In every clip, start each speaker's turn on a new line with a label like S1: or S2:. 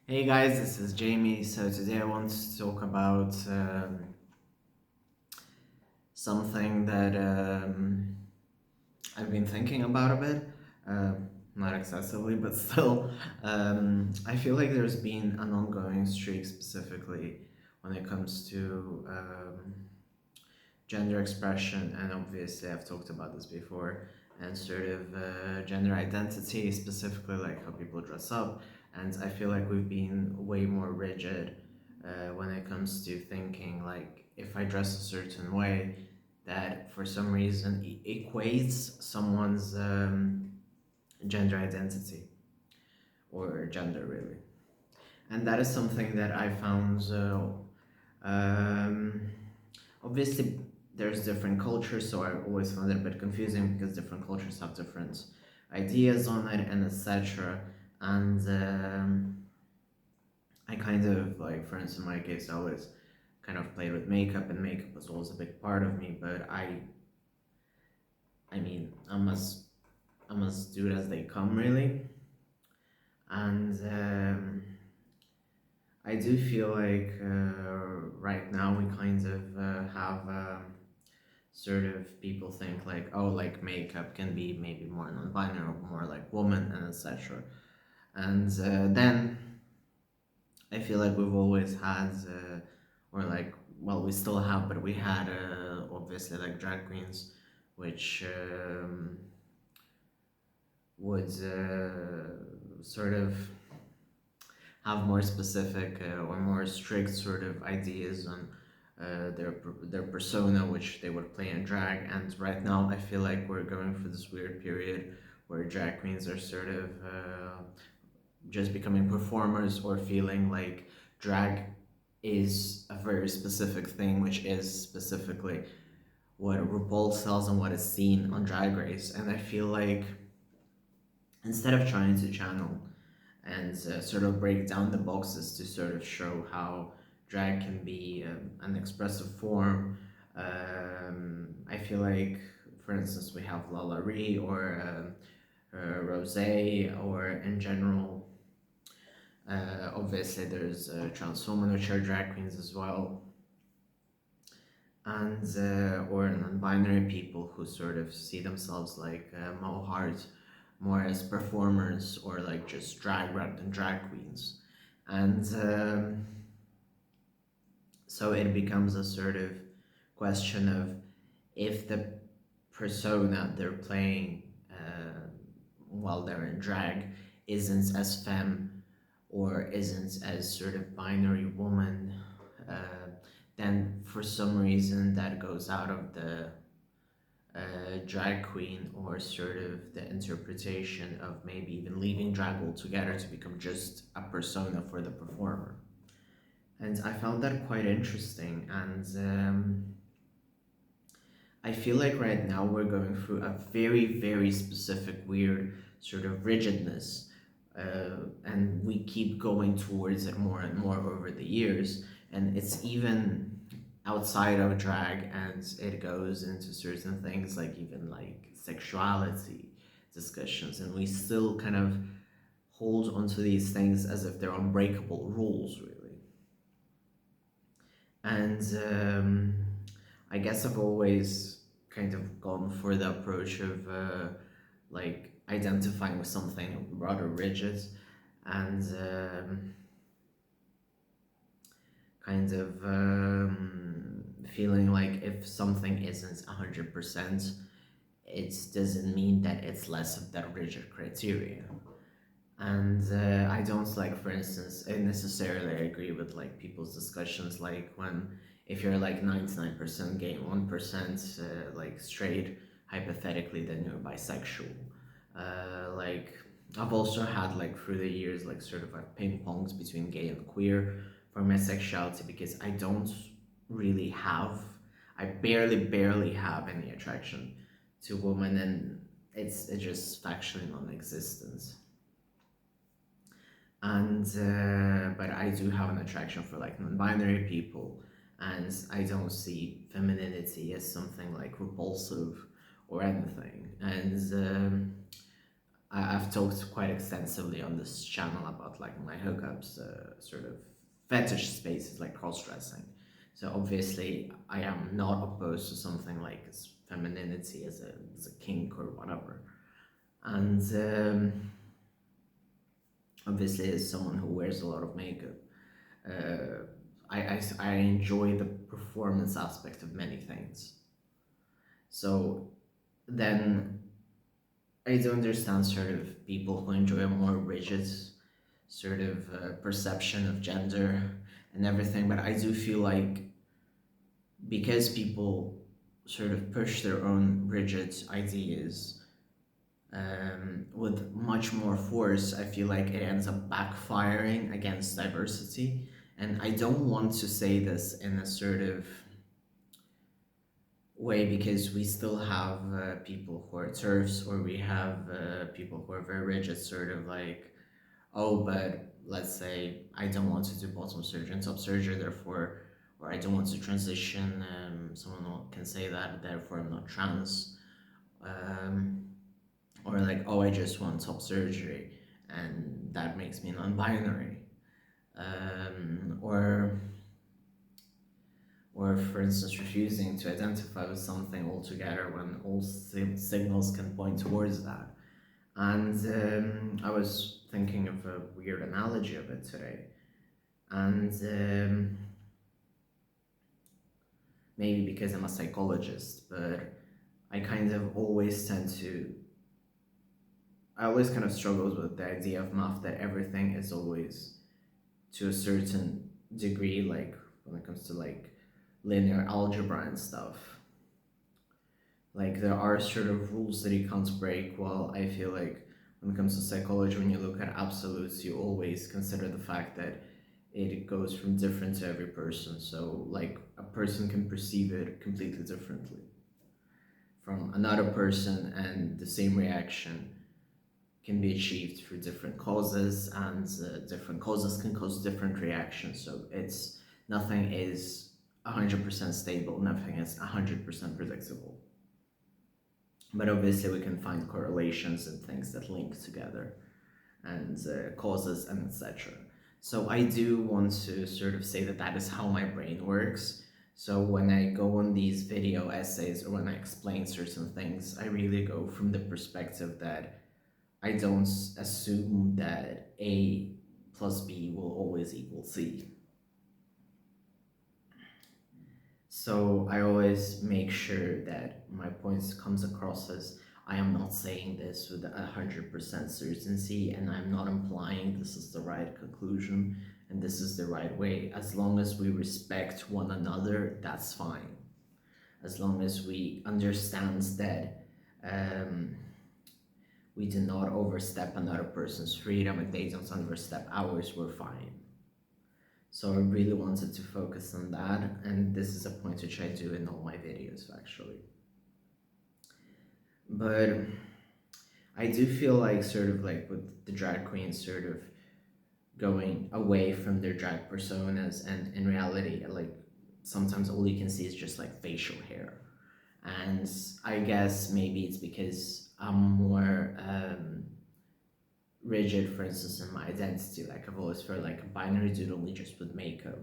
S1: Hey guys, this is Jamie. So today I want to talk about something that I've been thinking about a bit. Uh, Not excessively, but still. I feel like there's been an ongoing streak specifically when it comes to gender expression, and obviously I've talked about this before, and sort of gender identity, specifically like how people dress up. And I feel like we've been way more rigid when it comes to thinking like if I dress a certain way, that for some reason equates someone's gender identity or gender really. And that is something that I found um, obviously there's different cultures, so I always found it a bit confusing because different cultures have different ideas on it and etc. And I kind of like, for instance, in my case, I always kind of played with makeup, and makeup was always a big part of me. But I mean, I'm as do it as they come, really. And I do feel like right now we kind of have sort of people think like, oh, like makeup can be maybe more non-binary or more like woman and etc. And then I feel like we've always had or like, well, we still have, but we had obviously like drag queens which would sort of have more specific or more strict sort of ideas on their persona, which they would play in drag. And right now, I feel like we're going through this weird period where drag queens are sort of just becoming performers or feeling like drag is a very specific thing, which is specifically what RuPaul sells and what is seen on Drag Race. And I feel like instead of trying to channel and sort of break down the boxes to sort of show how drag can be an expressive form. I feel like, for instance, we have Lala Ree or Rose, or in general, obviously there's trans women which are drag queens as well, and or non-binary people who sort of see themselves like more as performers or like just drag rather than drag queens. And so it becomes a sort of question of if the persona they're playing while they're in drag isn't as femme or isn't as sort of binary woman, uh, then for some reason that goes out of the drag queen or sort of the interpretation of maybe even leaving drag altogether to become just a persona for the performer. And I found that quite interesting. And I feel like right now we're going through a very, very specific, weird sort of rigidness. And we keep going towards it more and more over the years. And it's even outside of drag, and it goes into certain things like even like sexuality discussions. And we still kind of hold onto these things as if they're unbreakable rules, really. And I guess I've always kind of gone for the approach of like identifying with something rather rigid and kind of feeling like if something isn't 100%, it doesn't mean that it's less of that rigid criteria. And I don't like, for instance, I necessarily agree with like people's discussions like when if you're like 99% gay and 1% like straight, hypothetically then you're bisexual. Like I've also had like through the years like sort of like ping pongs between gay and queer for my sexuality, because I don't really have, I barely have any attraction to women, and it's just factually non-existent. And but I do have an attraction for like non-binary people, and I don't see femininity as something like repulsive or anything. And I've talked quite extensively on this channel about like my hookups, sort of fetish spaces like cross-dressing. So obviously, I am not opposed to something like femininity as a kink or whatever. And obviously, as someone who wears a lot of makeup, I enjoy the performance aspect of many things. So then I do understand sort of people who enjoy a more rigid sort of perception of gender and everything, but I do feel like because people sort of push their own rigid ideas with much more force, I feel like it ends up backfiring against diversity. And I don't want to say this in a sort of way because we still have people who are turfs, or we have people who are very rigid, sort of like, oh, but let's say I don't want to do bottom surgery and top surgery, therefore, or I don't want to transition. Someone can say that, therefore I'm not trans. Um, or like, oh, I just want top surgery, and that makes me non-binary. Or for instance, refusing to identify with something altogether when all signals can point towards that. And I was thinking of a weird analogy of it today. And maybe because I'm a psychologist, but I kind of always tend to, I always kind of struggle with the idea of math that everything is always to a certain degree, like when it comes to like linear algebra and stuff. Like there are sort of rules that you can't break. Well, I feel like when it comes to psychology, when you look at absolutes, you always consider the fact that it goes from different to every person. So like a person can perceive it completely differently from another person, and the same reaction can be achieved through different causes, and different causes can cause different reactions. So it's nothing is 100% stable, nothing is 100% predictable. But obviously, we can find correlations and things that link together, and causes and etc. So I do want to sort of say that that is how my brain works. So when I go on these video essays or when I explain certain things, I really go from the perspective that I don't assume that A plus B will always equal C. So I always make sure that my point comes across as I am not saying this with 100% certainty, and I'm not implying this is the right conclusion and this is the right way. As long as we respect one another, that's fine. As long as we understand that we do not overstep another person's freedom and they don't overstep ours, we're fine. So I really wanted to focus on that, and this is a point which I do in all my videos actually. But I do feel like sort of like with the drag queens sort of going away from their drag personas, and in reality, like sometimes all you can see is just like facial hair. And I guess maybe it's because I'm more rigid, for instance, in my identity. Like I've always felt like a binary dude only just with makeup.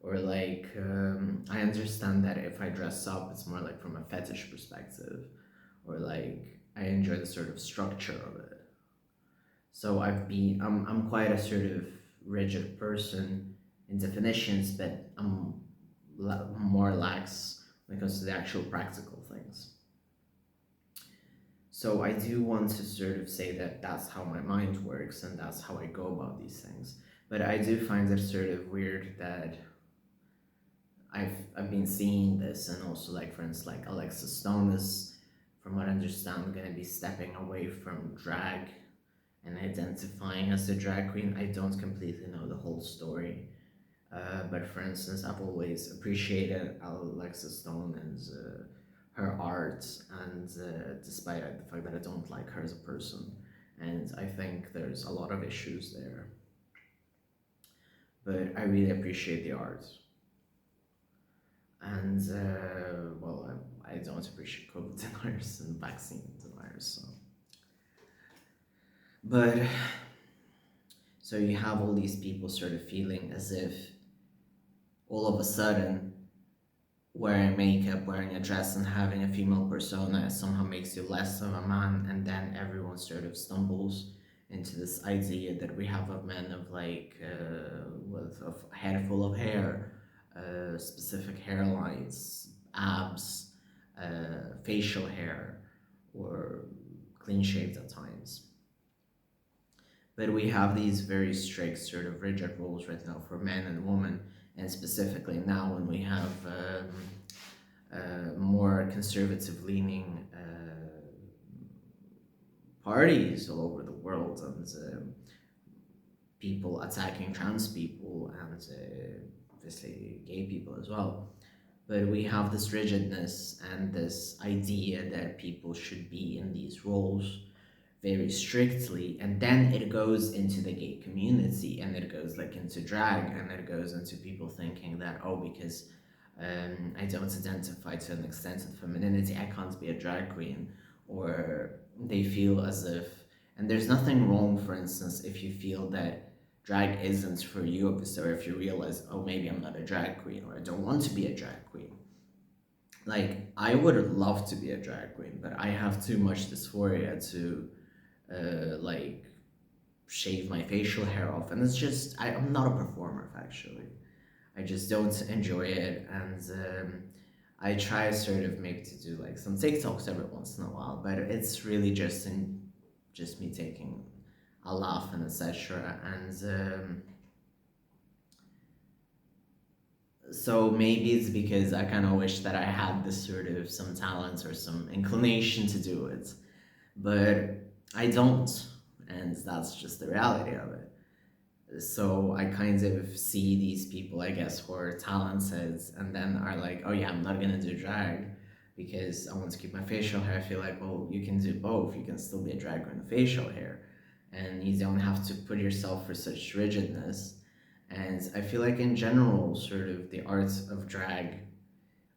S1: Or like, I understand that if I dress up, it's more like from a fetish perspective. Or like, I enjoy the sort of structure of it. So I'm quite a sort of rigid person in definitions, but I'm more lax when it comes to the actual practical things. So I do want to sort of say that that's how my mind works and that's how I go about these things. But I do find it sort of weird that I've been seeing this, and also like for instance like Alexa Stone is, from what I understand, gonna be stepping away from drag and identifying as a drag queen. I don't completely know the whole story. But for instance, I've always appreciated Alexa Stone and her art, and despite the fact that I don't like her as a person, and I think there's a lot of issues there. But I really appreciate the art, and I don't appreciate COVID deniers and vaccine deniers. So But so you have all these people sort of feeling as if all of a sudden wearing makeup, wearing a dress, and having a female persona somehow makes you less of a man, and then everyone sort of stumbles into this idea that we have of men of like with a head full of hair, specific hairlines, abs, facial hair, or clean shaved at times. But we have these very strict, sort of rigid rules right now for men and women, and specifically now when we have more conservative leaning parties all over the world, and people attacking trans people, and obviously gay people as well. But we have this rigidness and this idea that people should be in these roles very strictly, and then it goes into the gay community, and it goes like into drag, and it goes into people thinking that, oh, because I don't identify to an extent with femininity, I can't be a drag queen. Or they feel as if, and there's nothing wrong, for instance, if you feel that drag isn't for you, or if you realize, oh, maybe I'm not a drag queen, or I don't want to be a drag queen. Like, I would love to be a drag queen, but I have too much dysphoria to like shave my facial hair off, and it's just I'm not a performer actually. I just don't enjoy it, and I try sort of maybe to do like some TikToks every once in a while, but it's really just me taking a laugh and etc. And so maybe it's because I kind of wish that I had this sort of some talent or some inclination to do it, but I don't, and that's just the reality of it. So I kind of see these people, I guess, who are talented and then are like, oh yeah, I'm not gonna do drag because I want to keep my facial hair. I feel like, well, you can do both. You can still be a drag queen with facial hair, and you don't have to put yourself for such rigidness. And I feel like in general, sort of the art of drag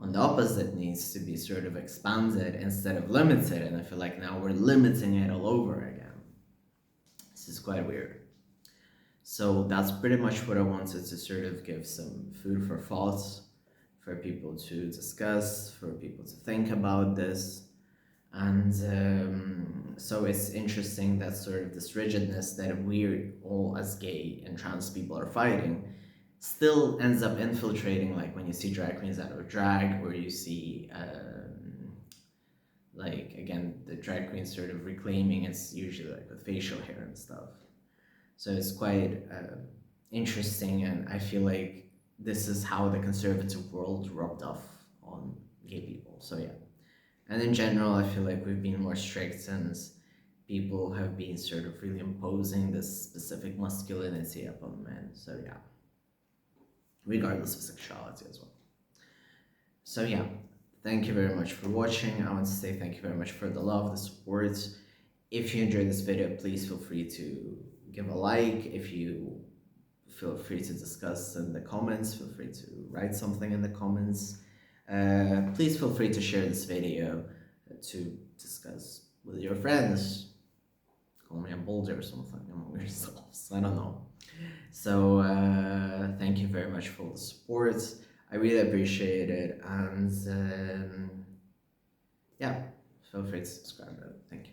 S1: on the opposite needs to be sort of expanded instead of limited. And I feel like now we're limiting it all over again. This is quite weird. So that's pretty much what I wanted to sort of give some food for thought for people to discuss, for people to think about this. And so it's interesting that sort of this rigidness that we all as gay and trans people are fighting still ends up infiltrating, like when you see drag queens out of drag, or you see like again the drag queens sort of reclaiming it's usually like with facial hair and stuff. So it's quite interesting, and I feel like this is how the conservative world rubbed off on gay people. So yeah, and in general, I feel like we've been more strict since people have been sort of really imposing this specific masculinity upon men. So yeah, regardless of sexuality as well. So yeah, thank you very much for watching. I want to say thank you very much for the love, the support. If you enjoyed this video, please feel free to give a like. If you feel free to discuss in the comments, feel free to write something in the comments. Please feel free to share this video to discuss with your friends. Call me a boulder or something among yourselves. I don't know. So thank you very much for the support. I really appreciate it, and yeah, feel free to subscribe. Thank you.